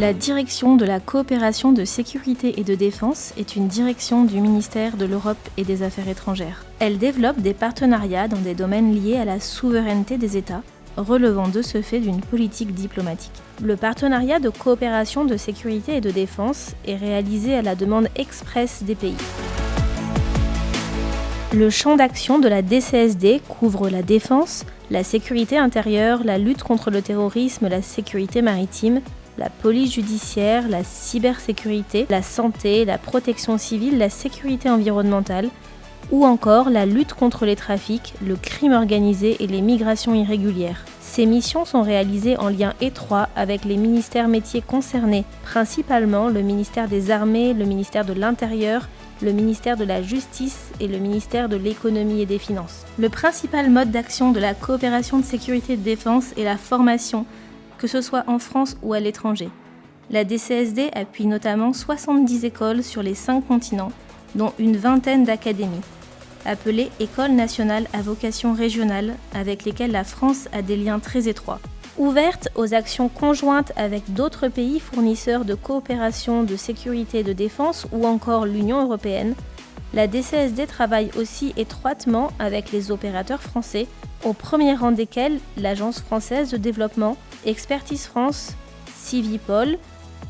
La direction de la coopération de sécurité et de défense est une direction du ministère de l'Europe et des Affaires étrangères. Elle développe des partenariats dans des domaines liés à la souveraineté des États, relevant de ce fait d'une politique diplomatique. Le partenariat de coopération de sécurité et de défense est réalisé à la demande expresse des pays. Le champ d'action de la DCSD couvre la défense, la sécurité intérieure, la lutte contre le terrorisme, la sécurité maritime, la police judiciaire, la cybersécurité, la santé, la protection civile, la sécurité environnementale, ou encore la lutte contre les trafics, le crime organisé et les migrations irrégulières. Ces missions sont réalisées en lien étroit avec les ministères métiers concernés, principalement le ministère des Armées, le ministère de l'Intérieur, le ministère de la Justice et le ministère de l'Économie et des Finances. Le principal mode d'action de la coopération de sécurité et de défense est la formation, que ce soit en France ou à l'étranger. La DCSD appuie notamment 70 écoles sur les 5 continents, dont une vingtaine d'académies, appelées Écoles nationales à vocation régionale, avec lesquelles la France a des liens très étroits. Ouverte aux actions conjointes avec d'autres pays fournisseurs de coopération de sécurité et de défense ou encore l'Union européenne, la DCSD travaille aussi étroitement avec les opérateurs français, au premier rang desquels l'Agence française de développement, Expertise France, Civipol,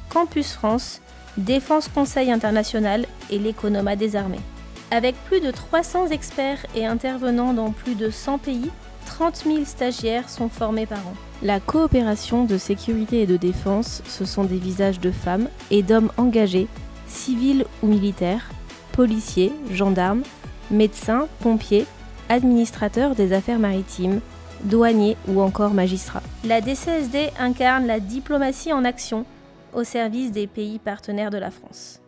Campus France, Défense Conseil International et l'Economa des Armées. Avec plus de 300 experts et intervenants dans plus de 100 pays, 30 000 stagiaires sont formés par an. La coopération de sécurité et de défense, ce sont des visages de femmes et d'hommes engagés, civils ou militaires, policiers, gendarmes, médecins, pompiers, administrateurs des affaires maritimes, douaniers ou encore magistrats. La DCSD incarne la diplomatie en action au service des pays partenaires de la France.